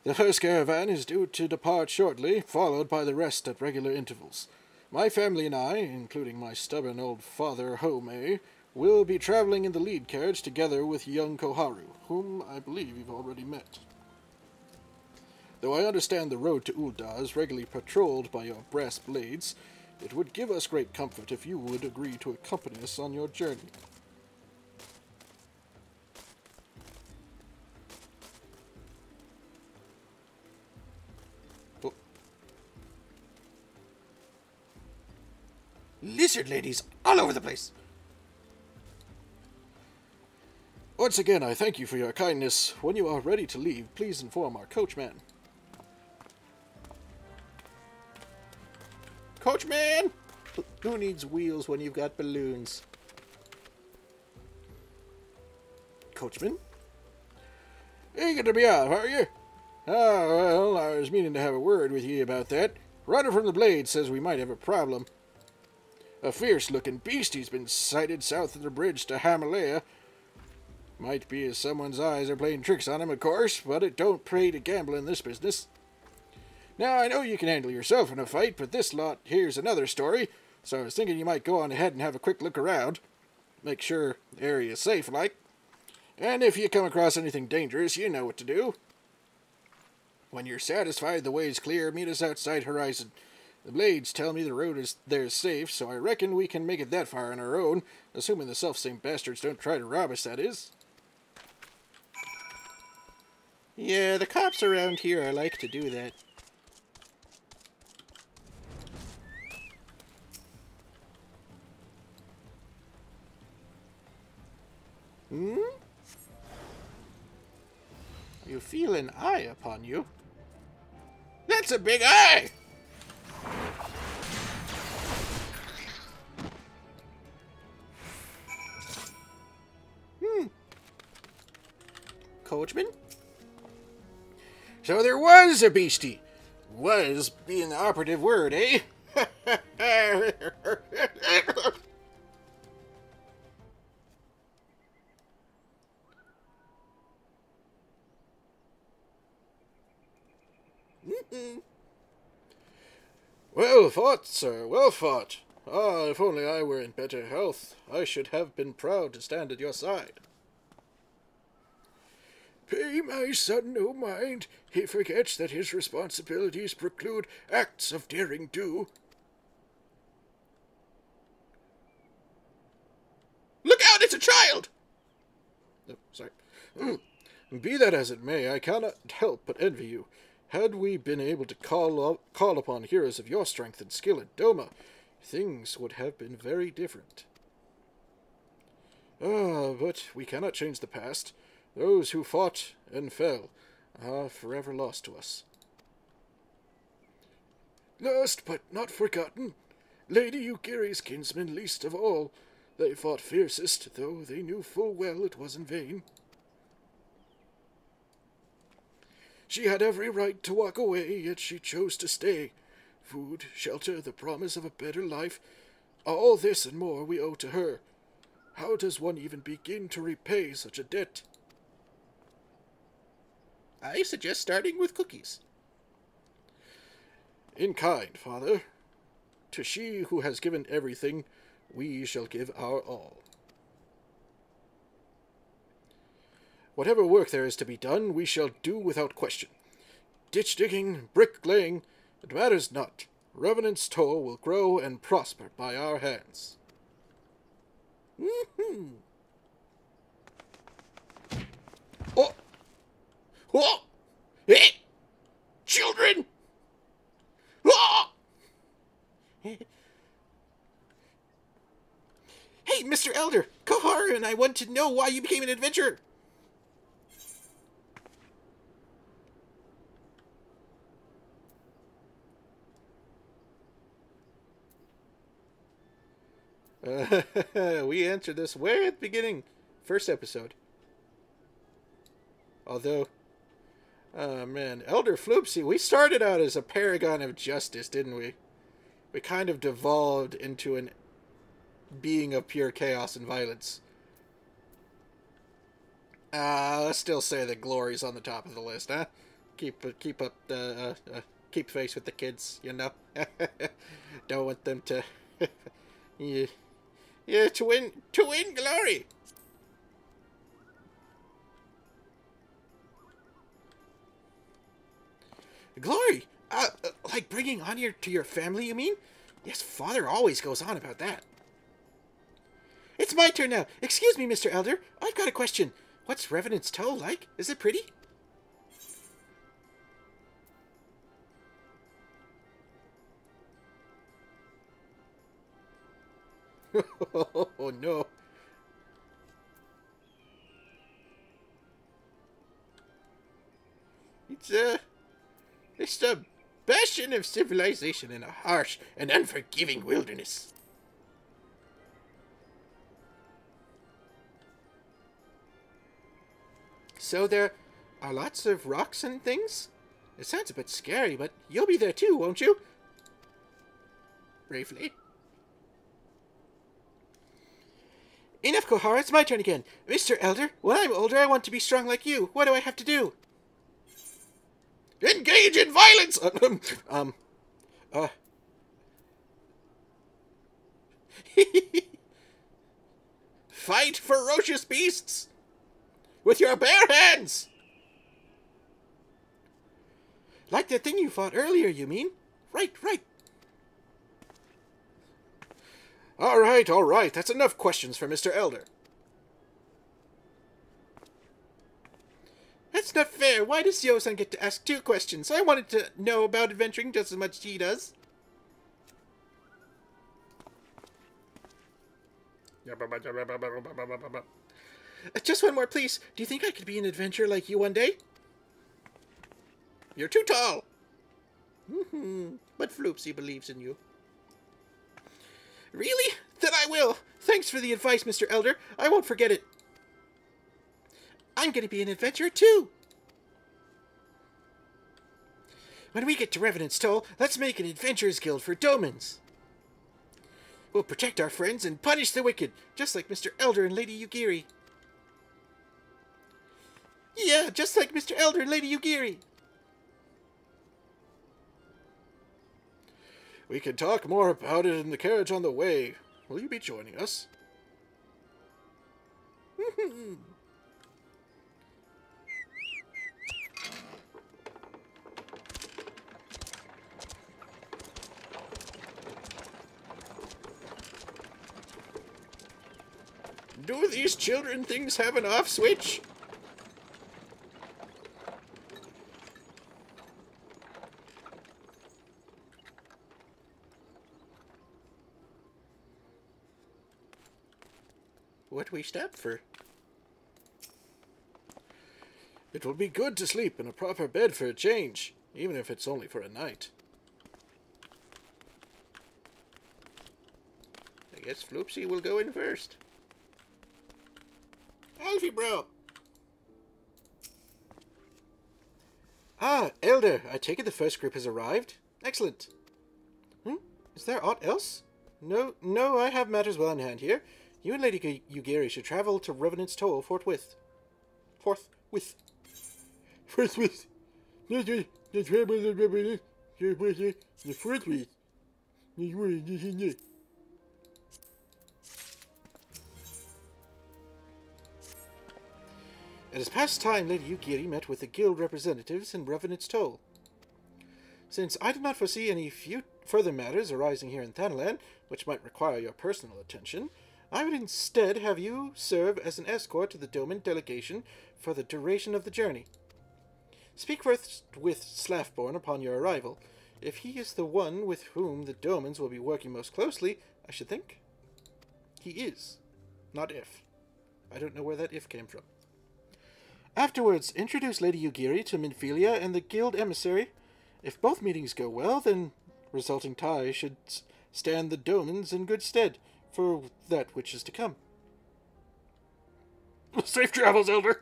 The first caravan is due to depart shortly, followed by the rest at regular intervals. My family and I, including my stubborn old father Home, will be traveling in the lead carriage together with young Koharu, whom I believe you've already met. Though I understand the road to Ul'dah is regularly patrolled by your brass blades, it would give us great comfort if you would agree to accompany us on your journey. Oh. Lizard ladies all over the place. Once again, I thank you for your kindness. When you are ready to leave, please inform our coachman. Coachman! Who needs wheels when you've got balloons? Coachman? Eager to be off, are you? Ah, well, I was meaning to have a word with ye about that. Runner from the Blade says we might have a problem. A fierce-looking beastie's been sighted south of the bridge to Himalaya. Might be as someone's eyes are playing tricks on him, of course, but it don't pay to gamble in this business. Now, I know you can handle yourself in a fight, but this lot here's another story, so I was thinking you might go on ahead and have a quick look around. Make sure the area's safe, like. And if you come across anything dangerous, you know what to do. When you're satisfied the way's clear, meet us outside Horizon. The Blades tell me the road there's safe, so I reckon we can make it that far on our own, assuming the self-same bastards don't try to rob us, that is. Yeah, the cops around here are like to do that. Hmm? You feel an eye upon you? That's a big eye! Coachman? So there was a beastie. Was being the operative word, eh? Well fought, sir, well fought. Ah, if only I were in better health, I should have been proud to stand at your side. Pay my son no mind. He forgets that his responsibilities preclude acts of daring do. Look out, it's a child! Oh, sorry. Be that as it may, I cannot help but envy you. Had we been able to call upon heroes of your strength and skill at Doma, things would have been very different. Ah, but we cannot change the past. Those who fought and fell are forever lost to us. Lost but not forgotten. Lady Ugiri's kinsmen least of all. They fought fiercest, though they knew full well it was in vain. She had every right to walk away, yet she chose to stay. Food, shelter, the promise of a better life, all this and more we owe to her. How does one even begin to repay such a debt? I suggest starting with cookies. In kind, father. To she who has given everything, we shall give our all. Whatever work there is to be done, we shall do without question. Ditch digging, bricklaying, it matters not. Revenant's toll will grow and prosper by our hands. Oh! Oh! Eh! Children! Oh! Hey, Mr. Elder, Koharu and I want to know why you became an adventurer. We answered this way at the beginning. First episode. Although, oh man, Elder Floopsy, we started out as a paragon of justice, didn't we? We kind of devolved into an being of pure chaos and violence. Let's still say that glory's on the top of the list, huh? keep face with the kids, you know. Don't want them to, yeah, to win glory. Glory? Like bringing honor to your family, you mean? Yes, Father always goes on about that. It's my turn now. Excuse me, Mr. Elder. I've got a question. What's Revenant's Toe like? Is it pretty? Oh, no. It's the bastion of civilization in a harsh and unforgiving wilderness. So there are lots of rocks and things? It sounds a bit scary, but you'll be there too, won't you? Briefly. Enough, Kohara, it's my turn again. Mr. Elder, when I'm older, I want to be strong like you. What do I have to do? Engage in violence! Fight ferocious beasts! With your bare hands! Like that thing you fought earlier, you mean? Right. All right. That's enough questions for Mr. Elder. That's not fair. Why does Yo-san get to ask 2 questions? I wanted to know about adventuring just as much as he does. Just one more, please. Do you think I could be an adventurer like you one day? You're too tall. But Floopsy believes in you. Really? Then I will. Thanks for the advice, Mr. Elder. I won't forget it. I'm going to be an adventurer, too. When we get to Revenant's Toll, let's make an adventurers guild for Domans. We'll protect our friends and punish the wicked, just like Mr. Elder and Lady Yugiri. Yeah, just like Mr. Elder and Lady Yugiri. We can talk more about it in the carriage on the way. Will you be joining us? Do these children things have an off switch? What we stop for? It will be good to sleep in a proper bed for a change, even if it's only for a night. I guess Floopsy will go in first. Alfie, bro! Ah, Elder, I take it the first group has arrived? Excellent. Is there aught else? No, I have matters well in hand here. You and Lady Yugiri should travel to Revenant's Toll forthwith. Forthwith. It is past time Lady Yugiri met with the guild representatives in Revenant's Toll. Since I do not foresee any further matters arising here in Thanalan, which might require your personal attention, I would instead have you serve as an escort to the Doman delegation for the duration of the journey. Speak first with Slaffborn upon your arrival. If he is the one with whom the Domans will be working most closely, I should think. He is, not if. I don't know where that if came from. Afterwards, introduce Lady Yugiri to Minfilia and the guild emissary. If both meetings go well, then resulting ties should stand the Domans in good stead for that which is to come. Safe travels, Elder!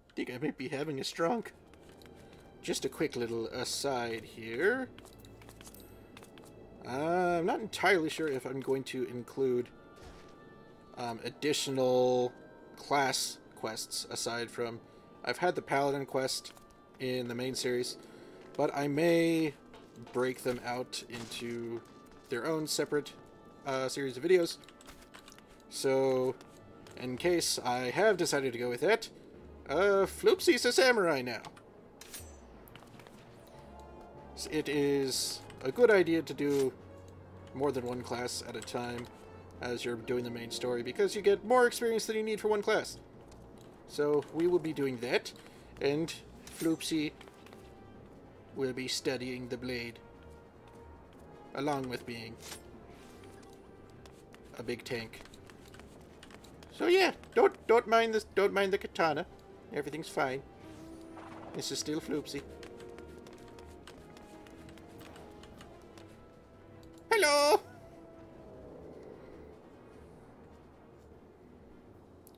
I think I might be having a stroke. Just a quick little aside here. I'm not entirely sure if I'm going to include additional class quests aside from... I've had the Paladin quest in the main series, but I may break them out into their own separate series of videos. So, in case I have decided to go with that, Floopsy's a samurai now. So it is a good idea to do more than one class at a time as you're doing the main story, because you get more experience than you need for one class. So we will be doing that, and Floopsy will be studying the blade, along with being a big tank. So yeah, don't mind this. Don't mind the katana. Everything's fine. This is still Floopsy. Hello.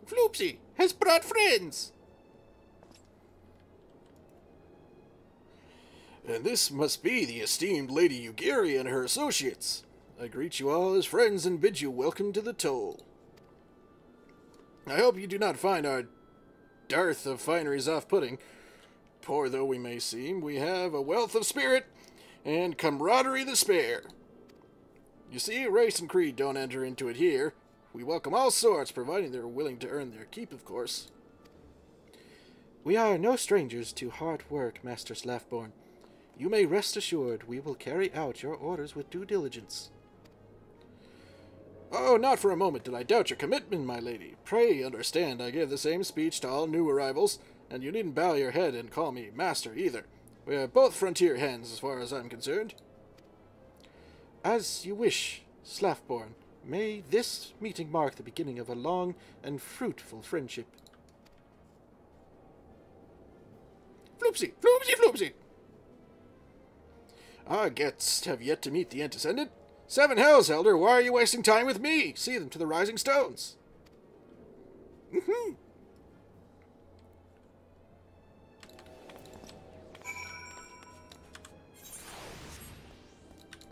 Floopsy has brought friends. And this must be the esteemed Lady Ugiri and her associates. I greet you all as friends and bid you welcome to the toll. I hope you do not find our dearth of fineries off-putting. Poor though we may seem, we have a wealth of spirit and camaraderie to spare. You see, race and creed don't enter into it here. We welcome all sorts, providing they're willing to earn their keep, of course. We are no strangers to hard work, Master Slaffborn. You may rest assured we will carry out your orders with due diligence. Oh, not for a moment did I doubt your commitment, my lady. Pray understand I give the same speech to all new arrivals, and you needn't bow your head and call me master either. We are both frontier hands as far as I'm concerned. As you wish, Slaffborn. May this meeting mark the beginning of a long and fruitful friendship. Floopsy! Floopsy! Floopsy! Our guests have yet to meet the antecedent. 7 hells, Elder, why are you wasting time with me? See them to the Rising Stones.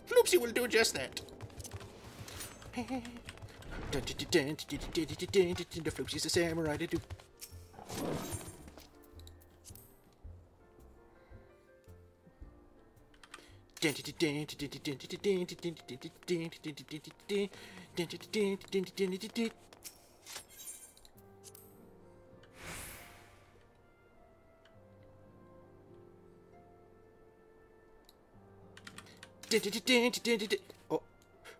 Floopsy will do just that. Floopsy's a samurai to do. Oh,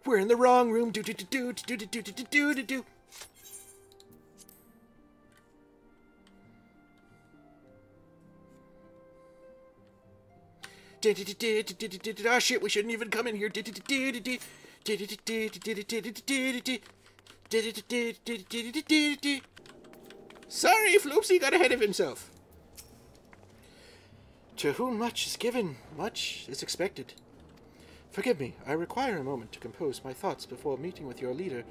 we're in the wrong room. Ah, shit, we shouldn't even come in here. Sorry, Floopsy got ahead of himself. To whom much is given, much is expected. Forgive me, I require a moment to compose my thoughts before meeting with your leader.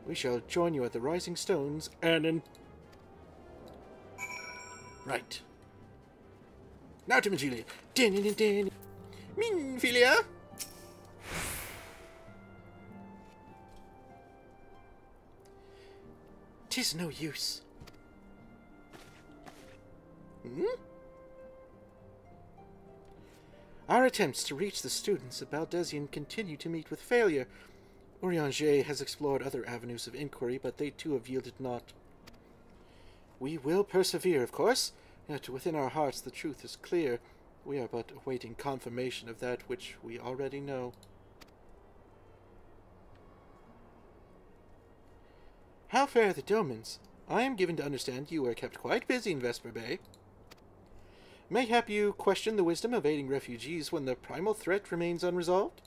We shall join you at the Rising Stones, and Right. Now to Minfilia. Minfilia! 'Tis no use. Our attempts to reach the students of Baldesion continue to meet with failure. Urianger has explored other avenues of inquiry, but they too have yielded naught. We will persevere, of course, yet within our hearts the truth is clear. We are but awaiting confirmation of that which we already know. How fare the Domans? I am given to understand you are kept quite busy in Vesper Bay. Mayhap you question the wisdom of aiding refugees when the primal threat remains unresolved?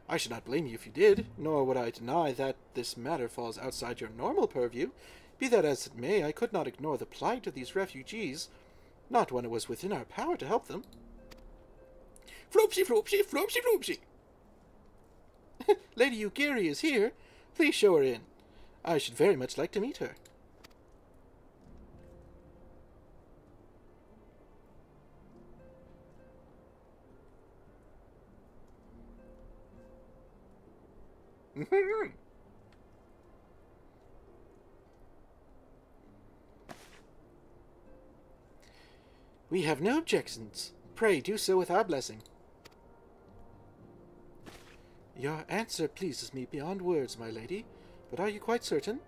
I should not blame you if you did, nor would I deny that this matter falls outside your normal purview. Be that as it may, I could not ignore the plight of these refugees, not when it was within our power to help them. Floopsy, Floopsy, Floopsy, Floopsy! Lady Ugiri is here. Please show her in. I should very much like to meet her. We have no objections. Pray do so with our blessing. Your answer pleases me beyond words, my lady, but are you quite certain?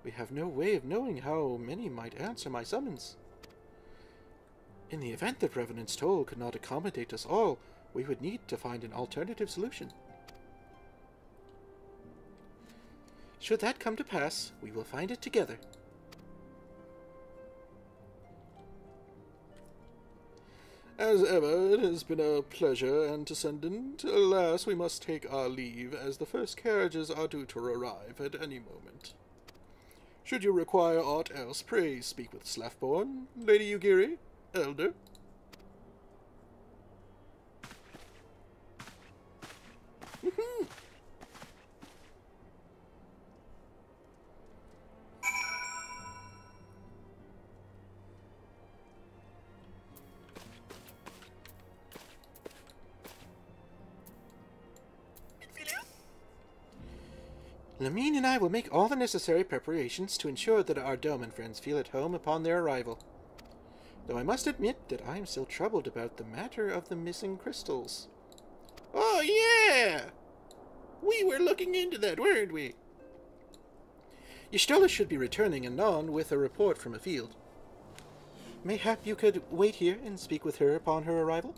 We have no way of knowing how many might answer my summons. In the event that Revenant's toll could not accommodate us all, we would need to find an alternative solution. Should that come to pass, we will find it together. As ever, it has been a pleasure, Antecedent. Alas, we must take our leave, as the first carriages are due to arrive at any moment. Should you require aught else, pray speak with Slaffborn, Lady Ugiri, Elder. Lamine and I will make all the necessary preparations to ensure that our Doman friends feel at home upon their arrival. Though I must admit that I am still troubled about the matter of the missing crystals. Oh, yeah! We were looking into that, weren't we? Y'shtola should be returning anon with a report from afield. Mayhap you could wait here and speak with her upon her arrival?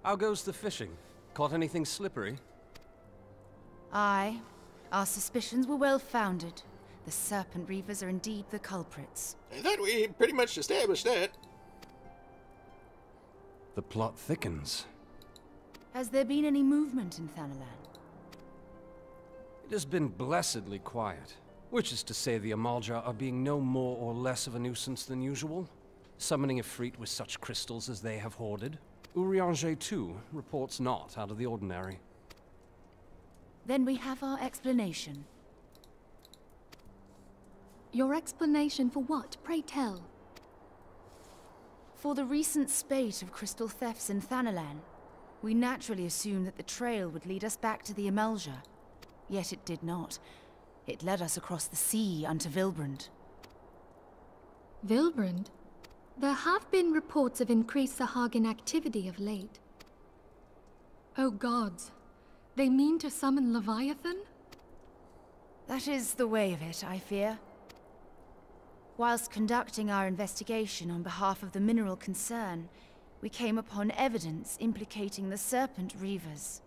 How goes the fishing? Caught anything slippery? Aye. Our suspicions were well founded. The Serpent Reavers are indeed the culprits. I thought we pretty much established that. The plot thickens. Has there been any movement in Thanalan? It has been blessedly quiet, which is to say the Amalja are being no more or less of a nuisance than usual, summoning a Efreet with such crystals as they have hoarded. Urianger, too, reports not out of the ordinary. Then we have our explanation. Your explanation for what, pray tell? For the recent spate of crystal thefts in Thanalan, we naturally assumed that the trail would lead us back to the Amalja. Yet it did not. It led us across the sea unto Vilbrand. Vilbrand? There have been reports of increased Sahagin activity of late. Oh gods, they mean to summon Leviathan? That is the way of it, I fear. Whilst conducting our investigation on behalf of the mineral concern, we came upon evidence implicating the Serpent Reavers.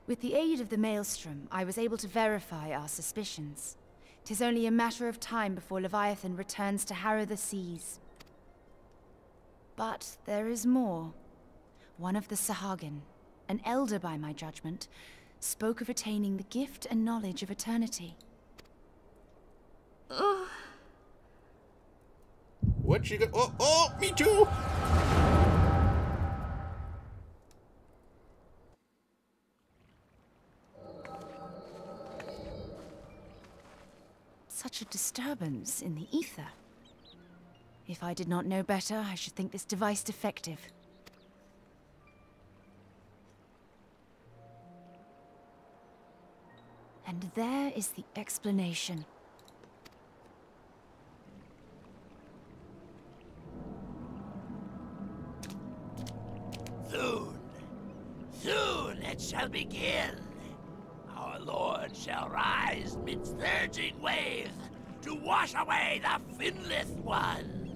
With the aid of the Maelstrom, I was able to verify our suspicions. 'Tis only a matter of time before Leviathan returns to harrow the seas. But there is more. One of the Sahagin, an elder by my judgment, spoke of attaining the gift and knowledge of eternity. What you got? Oh, me too! Such a disturbance in the ether. If I did not know better, I should think this device defective. And there is the explanation. Soon it shall begin. Our Lord shall rise midst surging waves to wash away the finless ones.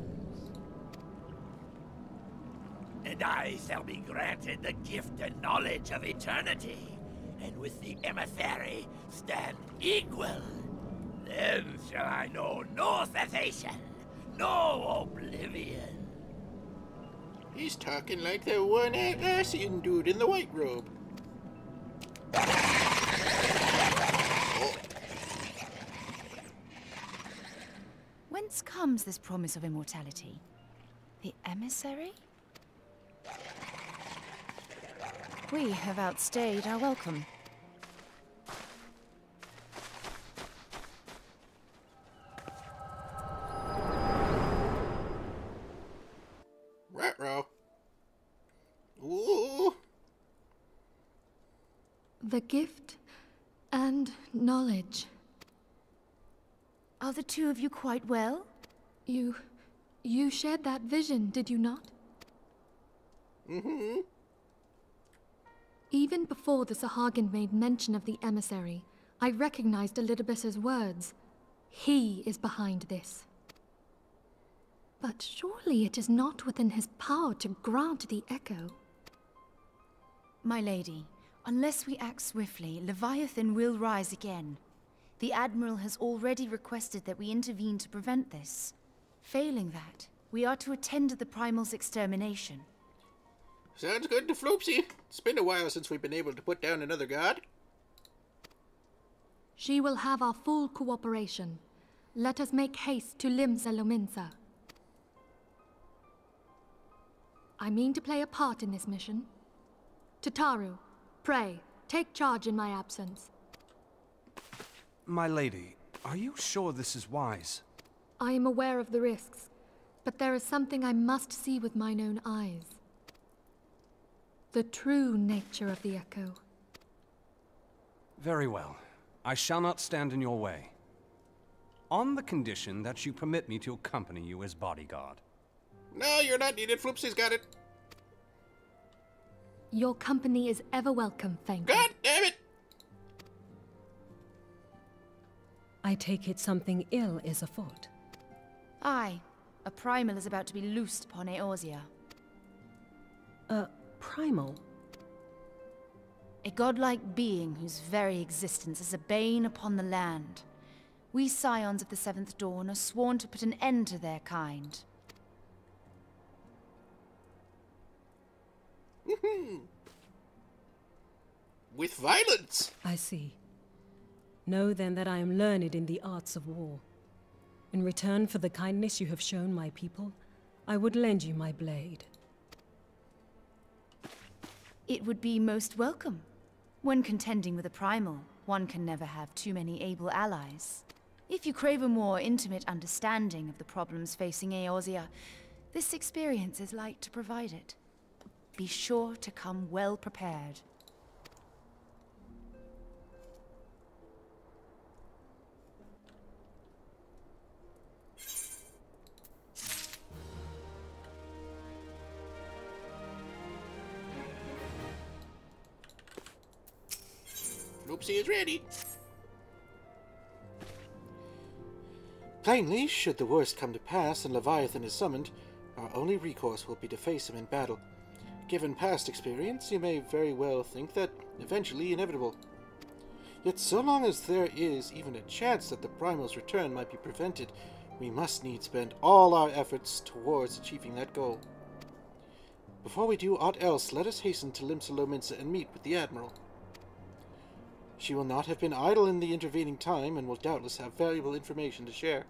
And I shall be granted the gift and knowledge of eternity, and with the emissary stand equal. Then shall I know no cessation, no oblivion. He's talking like the one Atlassian dude in the white robe. Whence comes this promise of immortality? The emissary? We have outstayed our welcome. The gift and knowledge. Are the two of you quite well? You shared that vision, did you not? Mm-hmm. Even before the Sahagin made mention of the emissary, I recognized Elidibus's words. He is behind this. But surely it is not within his power to grant the echo. My lady, unless we act swiftly, Leviathan will rise again. The Admiral has already requested that we intervene to prevent this. Failing that, we are to attend to the Primal's extermination. Sounds good to Floopsy. It's been a while since we've been able to put down another god. She will have our full cooperation. Let us make haste to Limsa Lominsa. I mean to play a part in this mission. Tataru, pray, take charge in my absence. My lady, are you sure this is wise? I am aware of the risks, but there is something I must see with mine own eyes. The true nature of the echo. Very well. I shall not stand in your way. On the condition that you permit me to accompany you as bodyguard. No, you're not needed. Floopsy's got it. Your company is ever welcome, thank you. God damn it! I take it something ill is afoot. Aye, a Primal is about to be loosed upon Eorzea. A primal? A godlike being whose very existence is a bane upon the land. We scions of the Seventh Dawn are sworn to put an end to their kind. With violence! I see. Know then that I am learned in the arts of war. In return for the kindness you have shown my people, I would lend you my blade. It would be most welcome. When contending with a Primal, one can never have too many able allies. If you crave a more intimate understanding of the problems facing Eorzea, this experience is like to provide it. Be sure to come well prepared. Floopsy is ready. Plainly, should the worst come to pass and Leviathan is summoned, our only recourse will be to face him in battle. Given past experience, you may very well think that eventually inevitable. Yet so long as there is even a chance that the Primal's return might be prevented, we must needs spend all our efforts towards achieving that goal. Before we do aught else, let us hasten to Limsa Lominsa and meet with the Admiral. She will not have been idle in the intervening time and will doubtless have valuable information to share.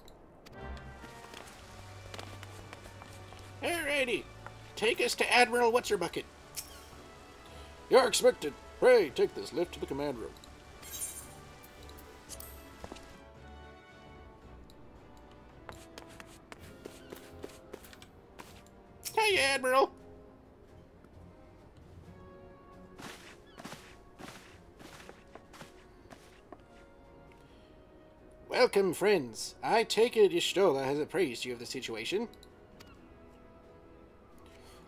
Alrighty. Take us to Admiral What's-Her-Bucket. You're expected. Pray, take this lift to the command room. Hey, Admiral. Welcome, friends. I take it Y'shtola has appraised you of the situation.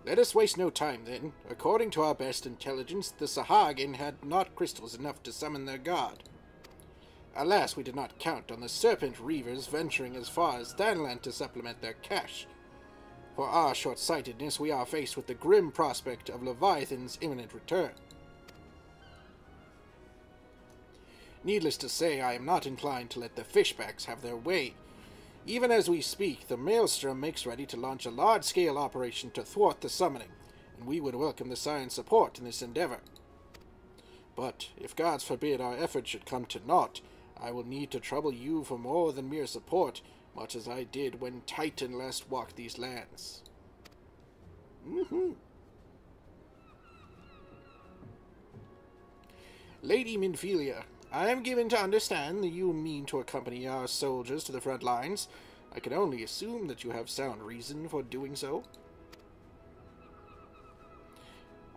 Let us waste no time, then. According to our best intelligence, the Sahagin had not crystals enough to summon their god. Alas, we did not count on the Serpent Reavers venturing as far as Danland to supplement their cache. For our short-sightedness, we are faced with the grim prospect of Leviathan's imminent return. Needless to say, I am not inclined to let the fishbacks have their way. Even as we speak, the Maelstrom makes ready to launch a large-scale operation to thwart the summoning, and we would welcome the Science support in this endeavor. But, if gods forbid our efforts should come to naught, I will need to trouble you for more than mere support, much as I did when Titan last walked these lands. Lady Minfilia, I am given to understand that you mean to accompany our soldiers to the front lines. I can only assume that you have sound reason for doing so.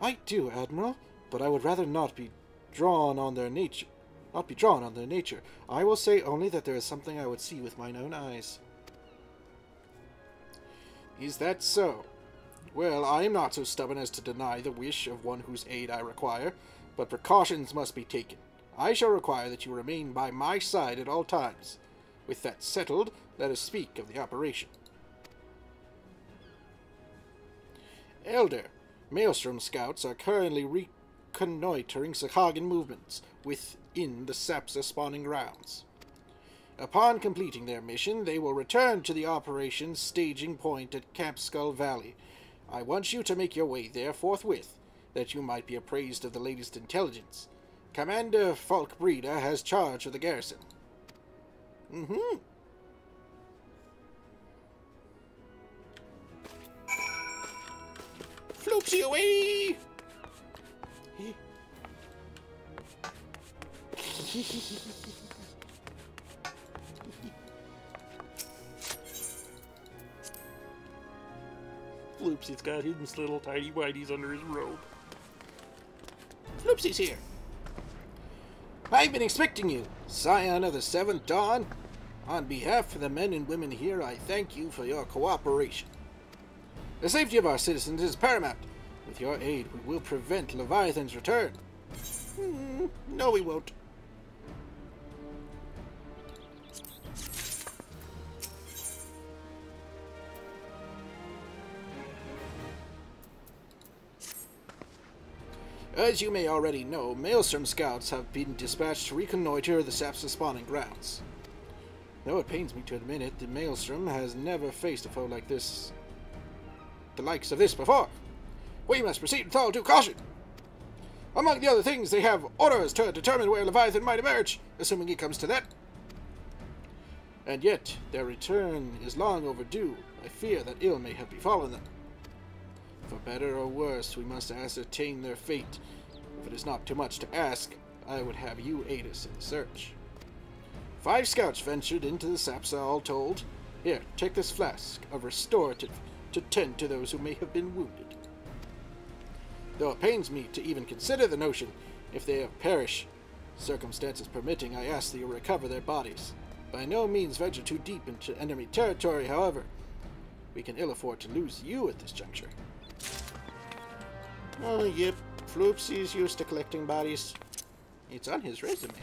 I do, Admiral, but I would rather not be drawn on their nature. Not be drawn on their nature. I will say only that there is something I would see with mine own eyes. Is that so? Well, I am not so stubborn as to deny the wish of one whose aid I require, but precautions must be taken. I shall require that you remain by my side at all times. With that settled, let us speak of the operation. Elder, Maelstrom scouts are currently reconnoitering Sakagan movements within the Sapsa spawning grounds. Upon completing their mission, they will return to the operations staging point at Camp Skull Valley. I want you to make your way there forthwith, that you might be appraised of the latest intelligence. Commander Falk Breeder has charge of the garrison. Floopsy away! Floopsy's got his little tiny whiteys under his robe. Floopsy's here. I've been expecting you, Scion of the Seventh Dawn. On behalf of the men and women here, I thank you for your cooperation. The safety of our citizens is paramount. With your aid, we will prevent Leviathan's return. No, we won't. As you may already know, Maelstrom scouts have been dispatched to reconnoiter the Sapsa spawning grounds. Though it pains me to admit it, the Maelstrom has never faced a foe like this, the likes of this before. We must proceed with all due caution. Among the other things, they have orders to determine where Leviathan might emerge, assuming it comes to that. And yet, their return is long overdue. I fear that ill may have befallen them. For better or worse, we must ascertain their fate. If it is not too much to ask, I would have you aid us in the search. 5 scouts ventured into the Sapsa, all told. Here, take this flask of restorative to tend to those who may have been wounded. Though it pains me to even consider the notion, if they have perished, circumstances permitting, I ask that you recover their bodies. By no means venture too deep into enemy territory, however. We can ill afford to lose you at this juncture. Oh, yep. Floopsy's used to collecting bodies. It's on his resume.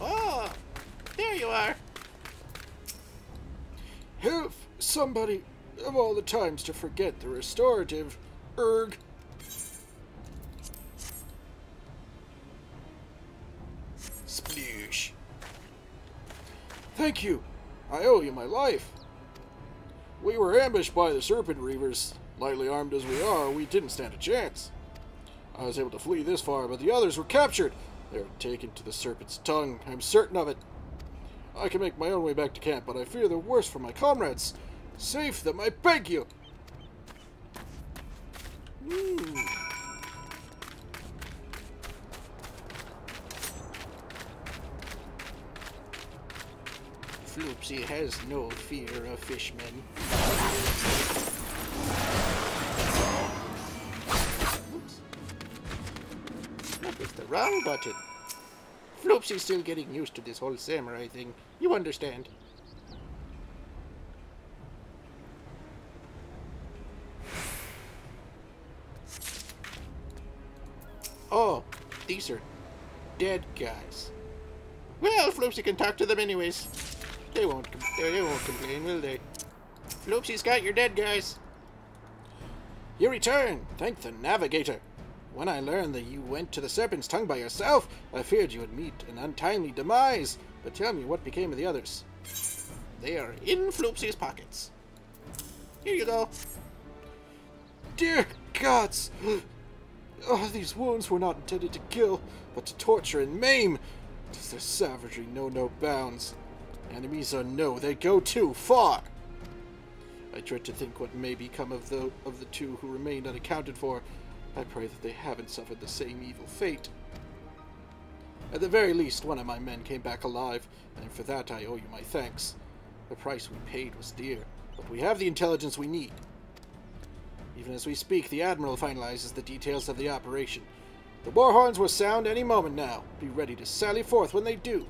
Oh, there you are. Help somebody of all the times to forget the restorative. Erg. Sploosh. Thank you. I owe you my life. We were ambushed by the Serpent Reavers. Lightly armed as we are, we didn't stand a chance. I was able to flee this far, but the others were captured. They were taken to the Serpent's tongue. I'm certain of it. I can make my own way back to camp, but I fear the worst for my comrades. Save them, I beg you! Floopsy has no fear of fishmen. Oops. That was the wrong button. Floopsy's still getting used to this whole samurai thing. You understand. Oh, these are dead guys. Well, Floopsy can talk to them anyways. They won't complain, will they? Floopsy's got your dead guys. You return. Thank the navigator. When I learned that you went to the Serpent's Tongue by yourself, I feared you would meet an untimely demise. But tell me what became of the others. They are in Floopsy's pockets. Here you go. Dear gods! Oh, these wounds were not intended to kill, but to torture and maim. Does their savagery know no bounds? Enemies or no, they go too far. I dread to think what may become of the two who remained unaccounted for. I pray that they haven't suffered the same evil fate. At the very least, one of my men came back alive, and for that I owe you my thanks. The price we paid was dear, but we have the intelligence we need. Even as we speak, the Admiral finalizes the details of the operation. The war horns will sound any moment now. Be ready to sally forth when they do.